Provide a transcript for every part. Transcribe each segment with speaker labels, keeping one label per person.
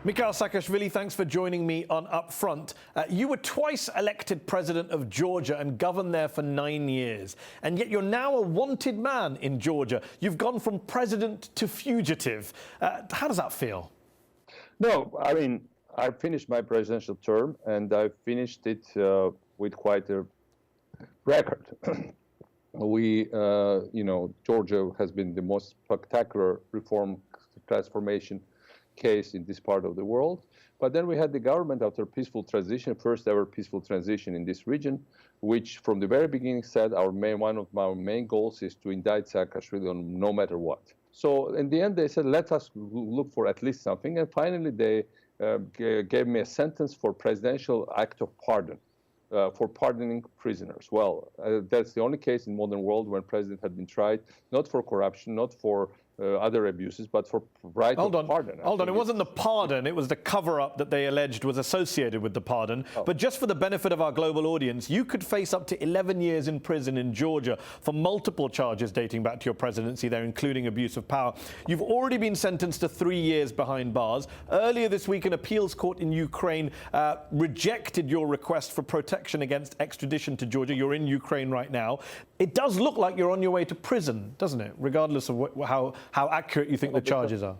Speaker 1: Mikheil Saakashvili, thanks for joining me on UpFront. You were twice elected president of Georgia and governed there for 9 years. And yet you're now a wanted man in Georgia. You've gone from president to fugitive. How does that feel?
Speaker 2: No, I mean, I finished my presidential term, and I finished it with quite a record. Georgia has been the most spectacular reform transformation case in this part of the world. But then we had the government after peaceful transition, first ever peaceful transition in this region, which from the very beginning said one of our main goals is to indict Saakashvili on no matter what. So in the end, they said, let us look for at least something. And finally, they gave me a sentence for presidential act of pardon. For pardoning prisoners. Well, that's the only case in modern world when president had been tried, not for corruption, not for other abuses, but for right of pardon.
Speaker 1: Hold on, it wasn't the pardon, it was the cover-up that they alleged was associated with the pardon. Oh. But just for the benefit of our global audience, you could face up to 11 years in prison in Georgia for multiple charges dating back to your presidency there, including abuse of power. You've already been sentenced to 3 years behind bars. Earlier this week, an appeals court in Ukraine rejected your request for protection against extradition to Georgia. You're in Ukraine right now. It does look like you're on your way to prison, doesn't it? Regardless of how accurate you think the charges are.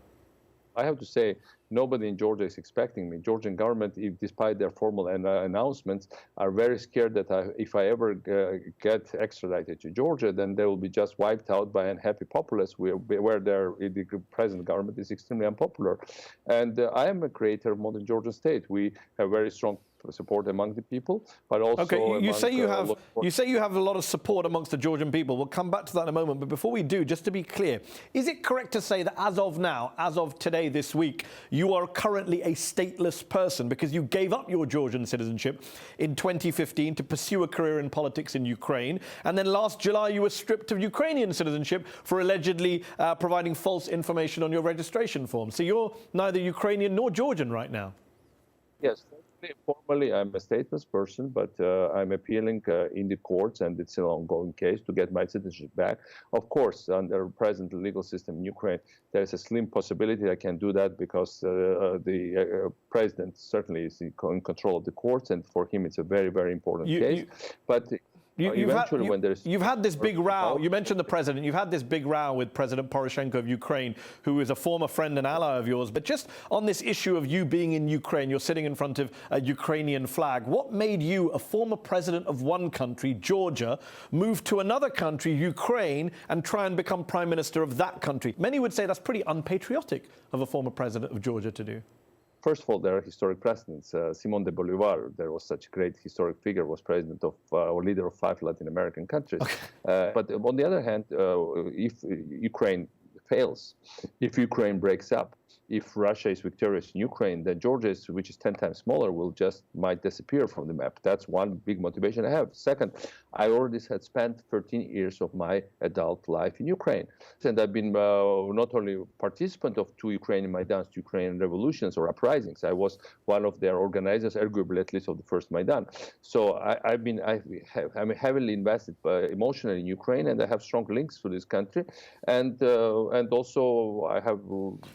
Speaker 2: I have to say, nobody in Georgia is expecting me. Georgian government, despite their formal announcements, are very scared that if I ever get extradited to Georgia, then they will be just wiped out by unhappy populace, where the present government is extremely unpopular. And I am a creator of modern Georgian state. We have very strong support among the people, but also
Speaker 1: you say you have a lot of support amongst the Georgian people. We'll come back to that in a moment. But before we do, just to be clear, is it correct to say that as of now, as of today, this week, you are currently a stateless person because you gave up your Georgian citizenship in 2015 to pursue a career in politics in Ukraine, and then last July you were stripped of Ukrainian citizenship for allegedly providing false information on your registration form. So you're neither Ukrainian nor Georgian right now.
Speaker 2: Yes. Formally, I'm a stateless person, but I'm appealing in the courts, and it's an ongoing case to get my citizenship back. Of course, under present legal system in Ukraine, there is a slim possibility I can do that because the president certainly is in control of the courts, and for him it's a very, very important case. But
Speaker 1: you've had this big row. You mentioned the president. You've had this big row with President Poroshenko of Ukraine, who is a former friend and ally of yours. But just on this issue of you being in Ukraine, you're sitting in front of a Ukrainian flag. What made you, a former president of one country, Georgia, move to another country, Ukraine, and try and become prime minister of that country? Many would say that's pretty unpatriotic of a former president of Georgia to do.
Speaker 2: First of all, there are historic precedents. Simón de Bolívar, there was such a great historic figure, was president of or leader of 5 Latin American countries. Okay. But on the other hand, if Ukraine fails, if Ukraine breaks up, if Russia is victorious in Ukraine, then Georgia, which is 10 times smaller, might disappear from the map. That's one big motivation I have. Second, I already had spent 13 years of my adult life in Ukraine. And I've been not only participant of 2 Ukrainian Maidans, Ukrainian revolutions or uprisings. I was one of their organizers, arguably at least of the first Maidan. So I'm heavily invested emotionally in Ukraine, and I have strong links to this country. And also I have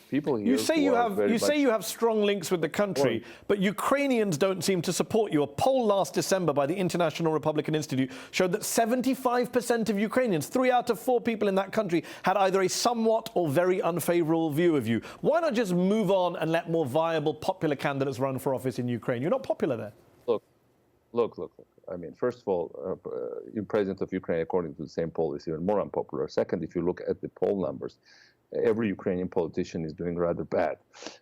Speaker 2: people here.
Speaker 1: You say you have strong links with the country, but Ukrainians don't seem to support you. A poll last December by the International Republican Institute showed that 75% of Ukrainians, 3 out of 4 people in that country, had either a somewhat or very unfavorable view of you. Why not just move on and let more viable, popular candidates run for office in Ukraine? You're not popular there.
Speaker 2: Look. I mean, first of all, the president of Ukraine, according to the same poll, is even more unpopular. Second, if you look at the poll numbers, every Ukrainian politician is doing rather bad,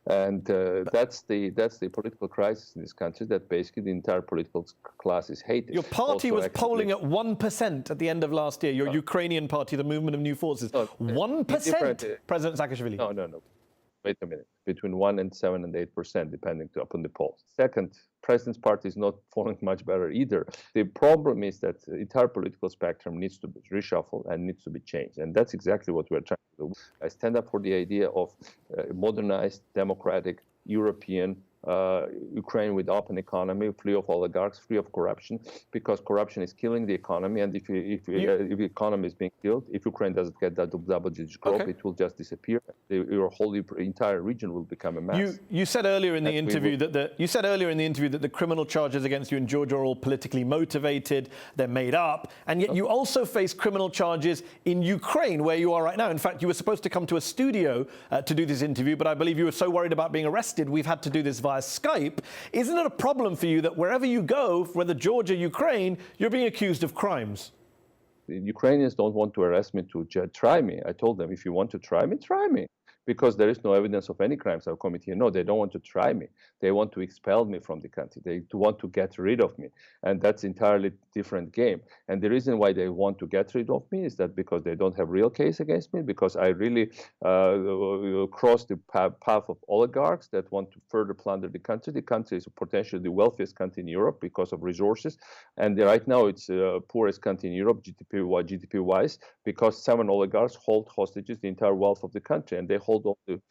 Speaker 2: and that's the political crisis in this country. That basically the entire political class is hated.
Speaker 1: Your party was polling at 1% at the end of last year. Your Ukrainian party, the Movement of New Forces, 1%. President Saakashvili.
Speaker 2: No. Wait a minute. Between 1 and 7 and 8%, depending upon the polls. Second, president's party is not polling much better either. The problem is that the entire political spectrum needs to be reshuffled and needs to be changed. And that's exactly what we're trying to do. I stand up for the idea of modernized, democratic, European Ukraine with open economy, free of oligarchs, free of corruption, because corruption is killing the economy. And if the economy is being killed, if Ukraine doesn't get that double-digit growth, it will just disappear. Your whole entire region will become a mess.
Speaker 1: You said earlier in the interview that the criminal charges against you in Georgia are all politically motivated, they're made up, and yet you also face criminal charges in Ukraine, where you are right now. In fact, you were supposed to come to a studio to do this interview, but I believe you were so worried about being arrested, we've had to do this via Skype. Isn't it a problem for you that wherever you go, whether Georgia, Ukraine, you're being accused of crimes?
Speaker 2: The Ukrainians don't want to arrest me to try me. I told them, if you want to try me, because there is no evidence of any crimes I've committed here. No, they don't want to try me. They want to expel me from the country. They want to get rid of me. And that's entirely different game. And the reason why they want to get rid of me is that because they don't have real case against me, because I really crossed the path of oligarchs that want to further plunder the country. The country is potentially the wealthiest country in Europe because of resources. And right now it's the poorest country in Europe, GDP-wise, because 7 oligarchs hold hostages the entire wealth of the country. And they hold on to,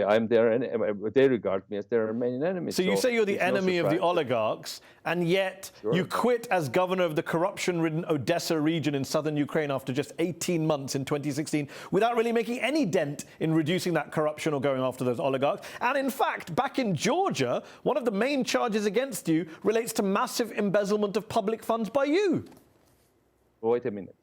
Speaker 2: I'm there, and they regard me as their main enemy.
Speaker 1: So you say you're the enemy of the oligarchs, and yet you quit as governor of the corruption-ridden Odessa region in southern Ukraine after just 18 months in 2016, without really making any dent in reducing that corruption or going after those oligarchs. And in fact, back in Georgia, one of the main charges against you relates to massive embezzlement of public funds by you.
Speaker 2: Wait a minute.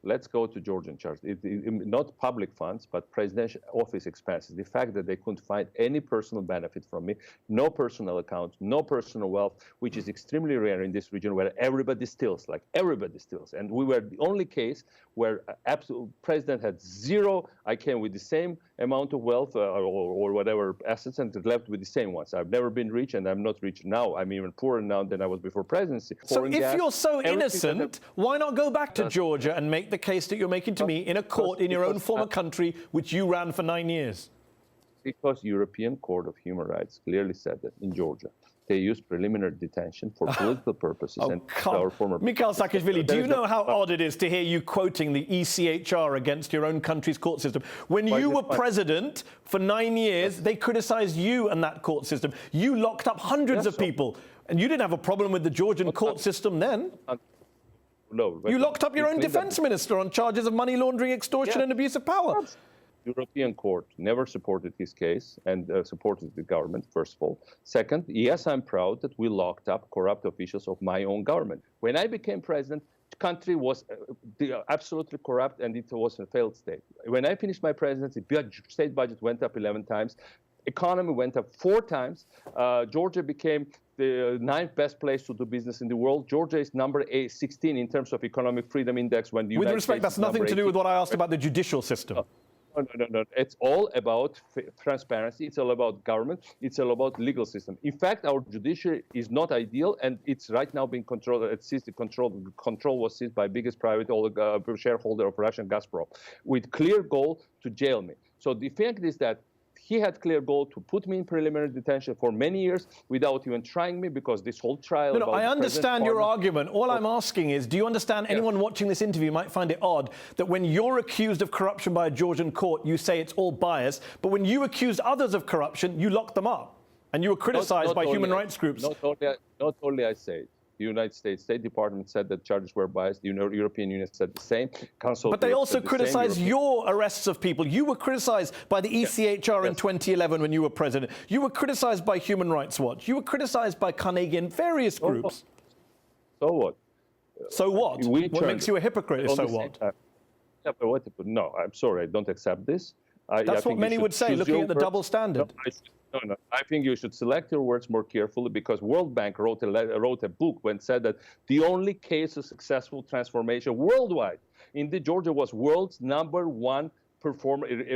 Speaker 2: Let's go to Georgian charges. Not public funds, but presidential office expenses. The fact that they couldn't find any personal benefit from me, no personal accounts, no personal wealth, which is extremely rare in this region where everybody steals, like everybody steals. And we were the only case where absolute president had zero. I came with the same amount of wealth or whatever assets and left with the same ones. I've never been rich, and I'm not rich now. I'm even poorer now than I was before presidency.
Speaker 1: So if you're so innocent, why not go back to Georgia and make the case that you're making to me in a court in your own former country, which you ran for 9 years?
Speaker 2: Because European Court of Human Rights clearly said that in Georgia, they use preliminary detention for political purposes. And our former
Speaker 1: Mikheil Saakashvili, do you know how odd it is to hear you quoting the ECHR against your own country's court system? When you were president for 9 years, they criticized you and that court system. You locked up hundreds of people, and you didn't have a problem with the Georgian court system then.
Speaker 2: No,
Speaker 1: you locked up your own defense minister on charges of money laundering, extortion, and abuse of power.
Speaker 2: European Court never supported his case and supported the government, first of all. Second, yes, I'm proud that we locked up corrupt officials of my own government. When I became president, the country was absolutely corrupt, and it was a failed state. When I finished my presidency, state budget went up 11 times. Economy went up 4 times. Georgia became the 9th best place to do business in the world. Georgia is number 16 in terms of economic freedom index. When the United
Speaker 1: With respect,
Speaker 2: States
Speaker 1: that's nothing to do with what I asked about the judicial system.
Speaker 2: No. It's all about transparency. It's all about government. It's all about legal system. In fact, our judiciary is not ideal, and it's right now being controlled. Control was seized by biggest private shareholder of Russian Gazprom, with clear goal to jail me. So the fact is that he had clear goal to put me in preliminary detention for many years without even trying me, because this whole trial...
Speaker 1: No, I understand your argument. All I'm asking is, do you understand anyone watching this interview might find it odd that when you're accused of corruption by a Georgian court, you say it's all biased, but when you accuse others of corruption, you lock them up, and you were criticized by human rights groups?
Speaker 2: Not only I say it. The United States State Department said that charges were biased. The European Union said the same.
Speaker 1: But they also criticized your arrests of people. You were criticized by the ECHR in 2011 when you were president. You were criticized by Human Rights Watch. You were criticized by Carnegie and various groups.
Speaker 2: So what?
Speaker 1: So what? What makes you a hypocrite? So what?
Speaker 2: Yeah, but no, I'm sorry. I don't accept this.
Speaker 1: That's what many would say, looking at the double standard.
Speaker 2: No. I think you should select your words more carefully, because World Bank wrote a book when said that the only case of successful transformation worldwide in Georgia was world's #1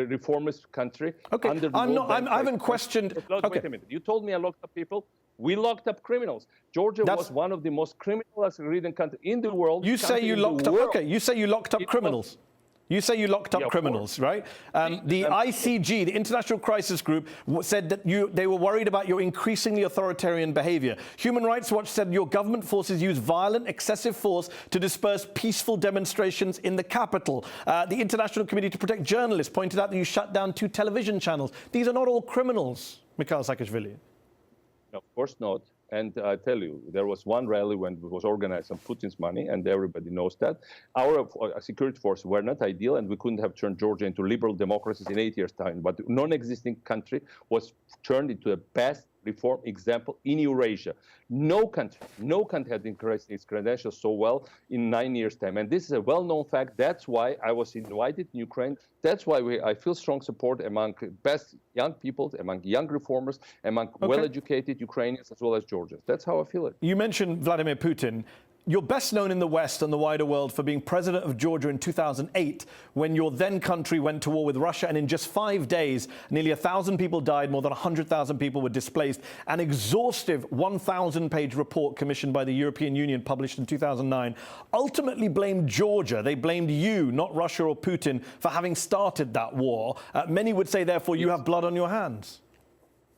Speaker 2: reformist country.
Speaker 1: Okay, I haven't questioned.
Speaker 2: Wait a minute. You told me I locked up people. We locked up criminals. Georgia was one of the most criminal-ridden countries in the world.
Speaker 1: You say you locked up. Okay, you say you locked up criminals. You say you locked up criminals, right? The ICG, the International Crisis Group, said that they were worried about your increasingly authoritarian behavior. Human Rights Watch said your government forces use violent, excessive force to disperse peaceful demonstrations in the capital. The International Committee to Protect Journalists pointed out that you shut down 2 television channels. These are not all criminals, Mikheil Saakashvili.
Speaker 2: Of course not. And I tell you, there was one rally when it was organized on Putin's money, and everybody knows that. Our security forces were not ideal, and we couldn't have turned Georgia into liberal democracies in 8 years' time. But the non-existing country was turned into the best reform example in Eurasia. No country had increased its credentials so well in 9 years' time. And this is a well-known fact. That's why I was invited in Ukraine. That's why I feel strong support among best young people, among young reformers, among well-educated Ukrainians as well as Georgians. That's how I feel it.
Speaker 1: You mentioned Vladimir Putin. You're best known in the West and the wider world for being president of Georgia in 2008, when your then country went to war with Russia, and in just 5 days, nearly 1,000 people died, more than 100,000 people were displaced. An exhaustive 1,000-page report commissioned by the European Union, published in 2009, ultimately blamed Georgia. They blamed you, not Russia or Putin, for having started that war. Many would say, therefore, you have blood on your hands.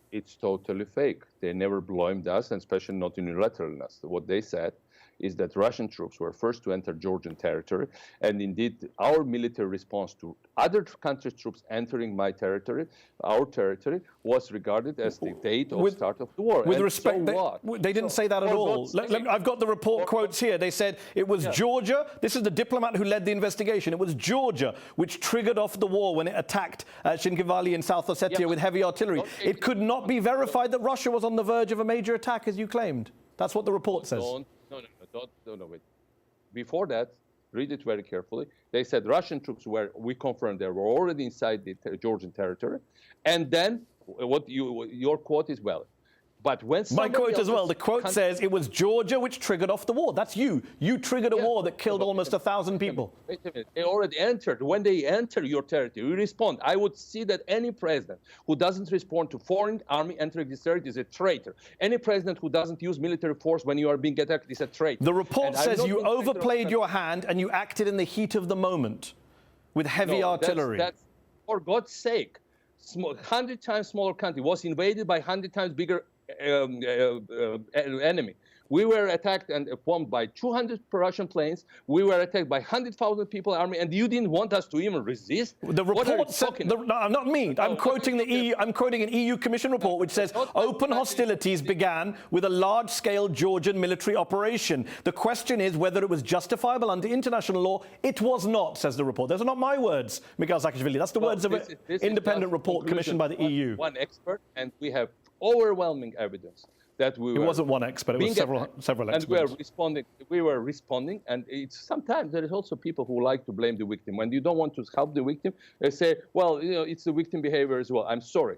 Speaker 2: It's totally fake. They never blamed us, and especially not unilateralness. What they said is that Russian troops were first to enter Georgian territory, and indeed our military response to other countries' troops entering my territory, our territory, was regarded as the date of start of the war.
Speaker 1: With
Speaker 2: and
Speaker 1: respect,
Speaker 2: so
Speaker 1: they didn't say that at all. I've got the report quotes here. They said it was Georgia. This is the diplomat who led the investigation. It was Georgia which triggered off the war when it attacked Shinkivali in South Ossetia with heavy artillery. It could not be verified that Russia was on the verge of a major attack, as you claimed. That's what the report says.
Speaker 2: No, wait. Before that, read it very carefully. They said Russian troops we confirmed they were already inside the Georgian territory. And then your quote is well. But when
Speaker 1: my quote as well, the quote says it was Georgia which triggered off the war. That's you. You triggered a war that killed almost 1,000 people.
Speaker 2: Wait a minute. They already entered. When they enter your territory, you respond. I would see that any president who doesn't respond to foreign army entering this territory is a traitor. Any president who doesn't use military force when you are being attacked is a traitor.
Speaker 1: The report says you overplayed your hand and you acted in the heat of the moment with heavy artillery.
Speaker 2: That's for God's sake. 100 times smaller country was invaded by 100 times bigger enemy. We were attacked and bombed by 200 Russian planes. We were attacked by 100,000 people army, and you didn't want us to even resist.
Speaker 1: The report said, no, not me. I'm quoting the EU. I'm quoting an EU Commission report which says open hostilities began with a large-scale Georgian military operation. The question is whether it was justifiable under international law. It was not, says the report. Those are not my words, Mikheil Saakashvili. That's the words of an independent report commissioned by the EU.
Speaker 2: One expert, and we have overwhelming evidence that it
Speaker 1: wasn't one expert, it was several experts.
Speaker 2: And we were responding, and sometimes there is also people who like to blame the victim. When you don't want to help the victim, they say, well, it's the victim behavior as well. I'm sorry.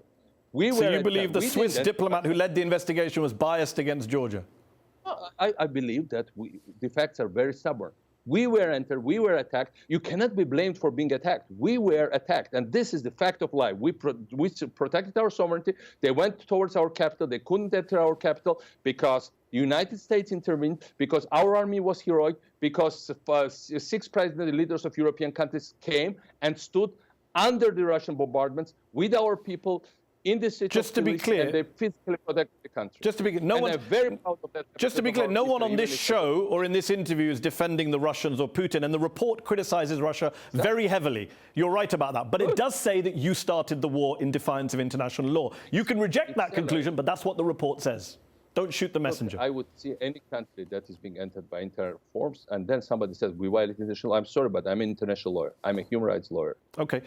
Speaker 1: So you believe the Swiss diplomat who led the investigation was biased against Georgia?
Speaker 2: I believe that the facts are very stubborn. We were entered, we were attacked. You cannot be blamed for being attacked. We were attacked, and this is the fact of life. We protected our sovereignty. They went towards our capital. They couldn't enter our capital because the United States intervened, because our army was heroic, because 6 president leaders of European countries came and stood under the Russian bombardments with our people in the city.
Speaker 1: Just to be clear,
Speaker 2: and they physically protected the country.
Speaker 1: Just to be clear, no one on this show or in this interview is defending the Russians or Putin, and the report criticizes Russia very heavily. You're right about that, but it does say that you started the war in defiance of international law. You can reject that conclusion, but that's what the report says. Don't shoot the messenger.
Speaker 2: I would see any country that is being entered by internal force, and then somebody says we violate international law. I'm sorry, but I'm an international lawyer. I'm a human rights lawyer.
Speaker 1: Okay.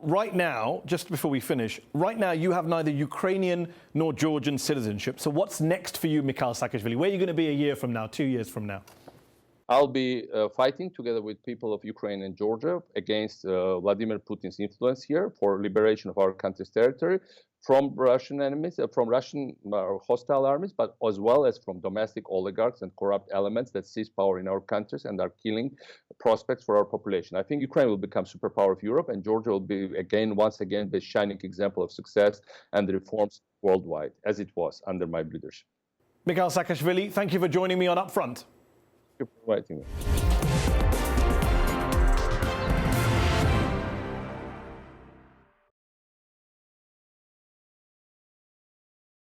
Speaker 1: Right now, just before we finish, right now you have neither Ukrainian nor Georgian citizenship. So what's next for you, Mikheil Saakashvili? Where are you going to be a year from now, 2 years from now?
Speaker 2: I'll be fighting together with people of Ukraine and Georgia against Vladimir Putin's influence here for liberation of our country's territory from Russian enemies, from Russian hostile armies, but as well as from domestic oligarchs and corrupt elements that seize power in our countries and are killing prospects for our population. I think Ukraine will become superpower of Europe, and Georgia will be once again the shining example of success and reforms worldwide, as it was under my leadership.
Speaker 1: Mikheil Saakashvili, thank you for joining me on UpFront.
Speaker 2: Thank you for inviting me.